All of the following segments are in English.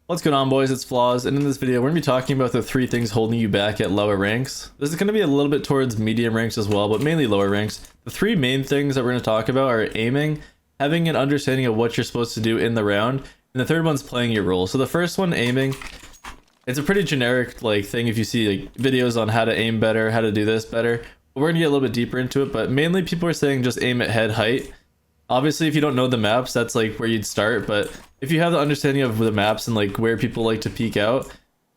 What's going on, boys? It's Flaws, and in this video we're going to be talking about the 3 things holding you back at lower ranks. This is going to be a little bit towards medium ranks as well, but mainly lower ranks. The 3 main things that we're going to talk about are aiming, having an understanding of what you're supposed to do in the round, and the third one's playing your role. So the first one, aiming, it's a pretty generic thing if you see videos on how to aim better, how to do this better. But we're going to get a little bit deeper into it, but mainly people are saying just aim at head height. Obviously, if you don't know the maps, that's where you'd start, but if you have the understanding of the maps and where people like to peek out,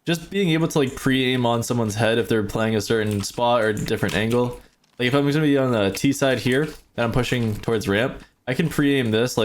just being able to pre-aim on someone's head if they're playing a certain spot or a different angle. If I'm going to be on the T side here and I'm pushing towards ramp, I can pre-aim this,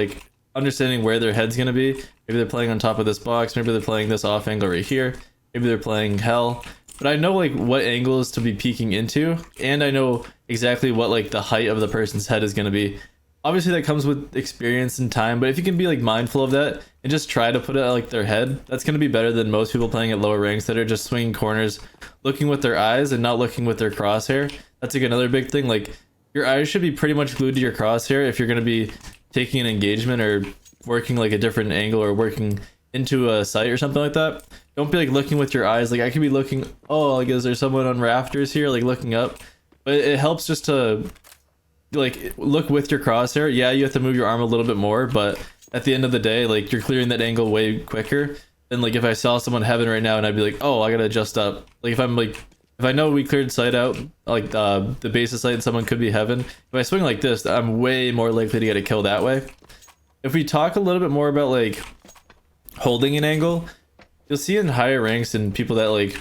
understanding where their head's going to be. Maybe they're playing on top of this box, maybe they're playing this off angle right here, maybe they're playing hell. But I know what angles to be peeking into, and I know exactly what the height of the person's head is going to be. Obviously that comes with experience and time, but if you can be mindful of that and just try to put it at their head, that's going to be better than most people playing at lower ranks that are just swinging corners, looking with their eyes and not looking with their crosshair. That's another big thing. Your eyes should be pretty much glued to your crosshair if you're going to be taking an engagement or working a different angle or working into a site or something like that. Don't be looking with your eyes. I could be looking, oh, is there someone on rafters here, looking up? But it helps just to look with your crosshair. Yeah, you have to move your arm a little bit more, but at the end of the day, you're clearing that angle way quicker than if I saw someone heaven right now and I'd be oh, I gotta adjust up. If I'm if I know we cleared sight out, the base of sight and someone could be heaven, if I swing like this, I'm way more likely to get a kill that way. If we talk a little bit more about holding an angle, you'll see in higher ranks and people that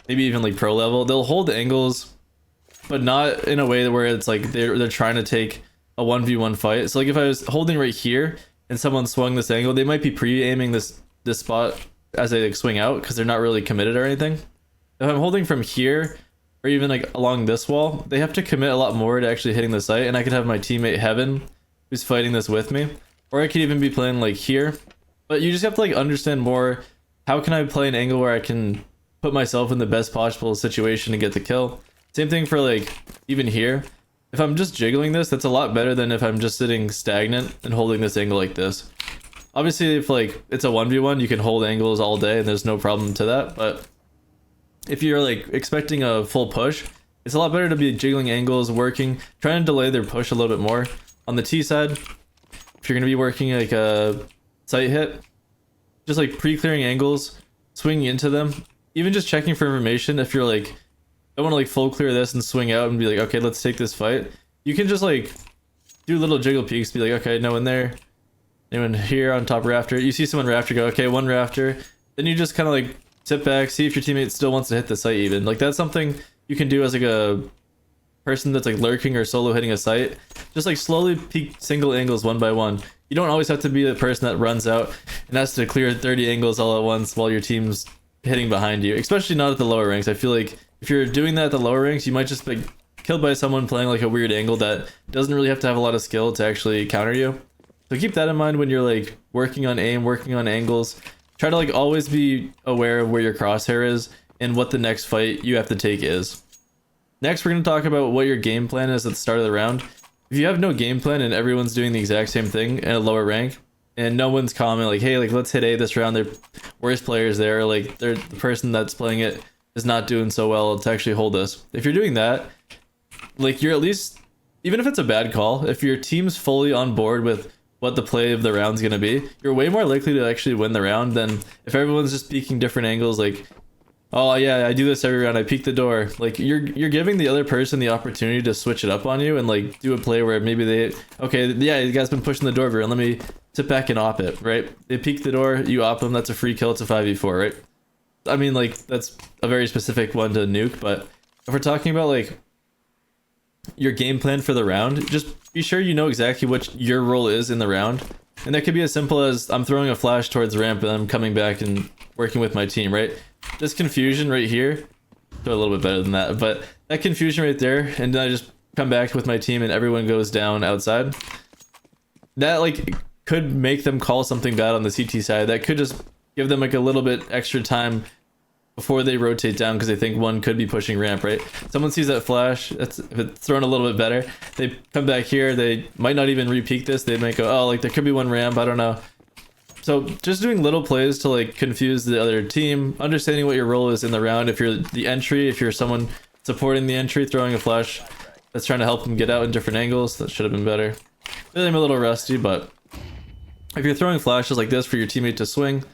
maybe even pro level, they'll hold angles but not in a way where it's they're trying to take a 1v1 fight. So if I was holding right here and someone swung this angle, they might be pre-aiming this spot as they swing out because they're not really committed or anything. If I'm holding from here or even along this wall, they have to commit a lot more to actually hitting the site, and I could have my teammate Heaven who's fighting this with me, or I could even be playing here. But you just have to understand more, how can I play an angle where I can put myself in the best possible situation to get the kill. Same thing for even here. If I'm just jiggling this, that's a lot better than if I'm just sitting stagnant and holding this angle like this. Obviously, if it's a 1v1, you can hold angles all day and there's no problem to that. But if you're expecting a full push, it's a lot better to be jiggling angles, working, trying to delay their push a little bit more. On the T side, if you're going to be working a sight hit, just pre-clearing angles, swinging into them, even just checking for information. If you're I want to full clear this and swing out and be okay, let's take this fight. You can just do little jiggle peeks, be okay, no one there, anyone here on top rafter. You see someone rafter, go okay, one rafter. Then you just kind of sit back, see if your teammate still wants to hit the site even. That's something you can do as a person that's lurking or solo hitting a site. Just slowly peek single angles one by one. You don't always have to be the person that runs out and has to clear 30 angles all at once while your team's hitting behind you, especially not at the lower ranks. I feel if you're doing that at the lower ranks, you might just be killed by someone playing a weird angle that doesn't really have to have a lot of skill to actually counter you. So keep that in mind when you're working on aim, working on angles. Try to always be aware of where your crosshair is and what the next fight you have to take is. Next, we're going to talk about what your game plan is at the start of the round. If you have no game plan and everyone's doing the exact same thing at a lower rank, and no one's commenting hey, let's hit A this round, they're worst players there, they're the person that's playing it is not doing so well to actually hold this. If you're doing that, you're at least, even if it's a bad call, if your team's fully on board with what the play of the round's going to be, you're way more likely to actually win the round than if everyone's just peeking different angles. Oh yeah, I do this every round, I peek the door. You're giving the other person the opportunity to switch it up on you and do a play where maybe they, okay, yeah, you guys been pushing the door over, and let me sit back and op it, right? They peek the door, you op them, that's a free kill, it's a 5v4, right? I mean, that's a very specific one to nuke, but if we're talking about your game plan for the round, just be sure you know exactly what your role is in the round. And that could be as simple as I'm throwing a flash towards ramp and I'm coming back and working with my team, right? This confusion right here, do a little bit better than that, but that confusion right there, and then I just come back with my team and everyone goes down outside. That could make them call something bad on the CT side. That could just give them a little bit extra time before they rotate down because they think one could be pushing ramp, right? Someone sees that flash, if it's thrown a little bit better, they come back here, they might not even re-peek this, they might go, oh, there could be one ramp, I don't know. So just doing little plays to like confuse the other team, understanding what your role is in the round. If you're the entry, if you're someone supporting the entry, throwing a flash that's trying to help them get out in different angles. That should have been better. Really, I'm a little rusty, but if you're throwing flashes like this for your teammate to swings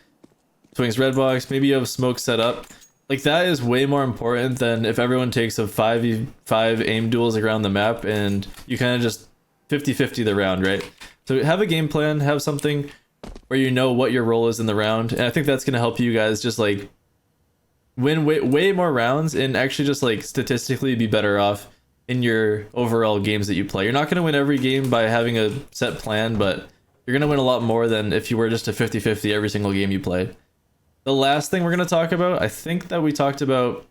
red box, maybe you have smoke set up. Like that is way more important than if everyone takes a 5v5 aim duels around the map and you kind of just 50-50 the round, right? So have a game plan, have something where you know what your role is in the round, and I think that's going to help you guys just like win way more rounds and actually just like statistically be better off in your overall games that you play. You're not going to win every game by having a set plan, but you're going to win a lot more than if you were just a 50-50 every single game you played. The last thing we're going to talk about, I think that we talked about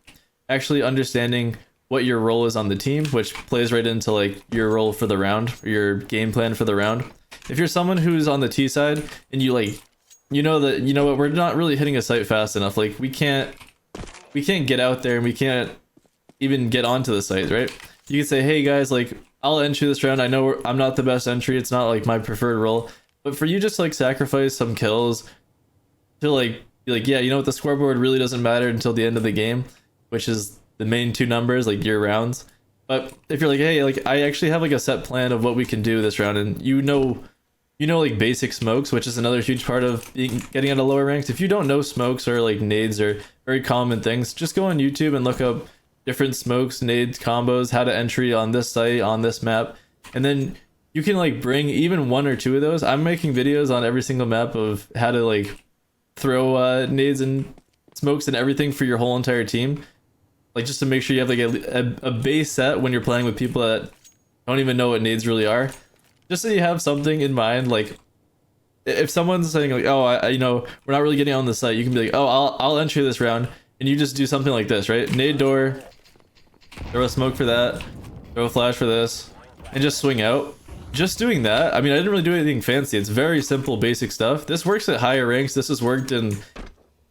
actually understanding what your role is on the team, which plays right into like your role for the round, or your game plan for the round. If you're someone who's on the T side and you like, you know what, we're not really hitting a site fast enough. Like we can't get out there and we can't even get onto the site, right? You can say, hey guys, like I'll entry this round. I know I'm not the best entry. It's not like my preferred role, but for you just like sacrifice some kills to like be like, yeah, you know what, the scoreboard really doesn't matter until the end of the game, which is the main two numbers, like your rounds. But if you're like, hey, like I actually have like a set plan of what we can do this round, and you know like basic smokes, which is another huge part of getting out of lower ranks. If you don't know smokes or like nades or very common things, just go on YouTube and look up different smokes, nades, combos, how to entry on this site, on this map, and then you can like bring even one or two of those. I'm making videos on every single map of how to like throw nades and smokes and everything for your whole entire team, like just to make sure you have like a base set when you're playing with people that don't even know what nades really are, just so you have something in mind. Like if someone's saying like, oh, I you know, we're not really getting on the site, you can be like, oh, I'll enter this round, and you just do something like this, right? Nade door, throw a smoke for that, throw a flash for this, and just swing out. Just doing that, I mean, I didn't really do anything fancy. It's very simple, basic stuff. This works at higher ranks. This has worked in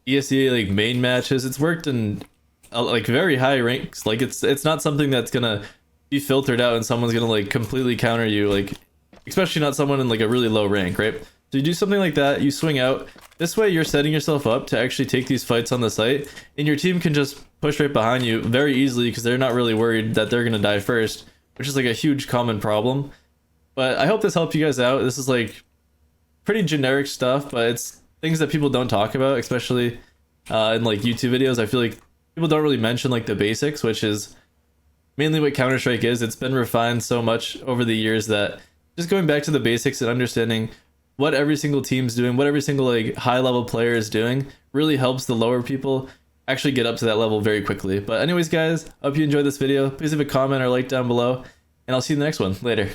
ESEA like main matches. It's worked in like very high ranks. Like it's not something that's gonna be filtered out and someone's gonna like completely counter you, like especially not someone in like a really low rank, right? So you do something like that, you swing out. This way you're setting yourself up to actually take these fights on the site, and your team can just push right behind you very easily because they're not really worried that they're gonna die first, which is like a huge common problem. But I hope this helped you guys out. This is like pretty generic stuff, but it's things that people don't talk about, especially in like YouTube videos. I feel like people don't really mention like the basics, which is mainly what Counter-Strike is. It's been refined so much over the years that just going back to the basics and understanding what every single team's doing, what every single like high level player is doing, really helps the lower people actually get up to that level very quickly. But anyways guys, hope you enjoyed this video. Please leave a comment or like down below, and I'll see you in the next one. Later.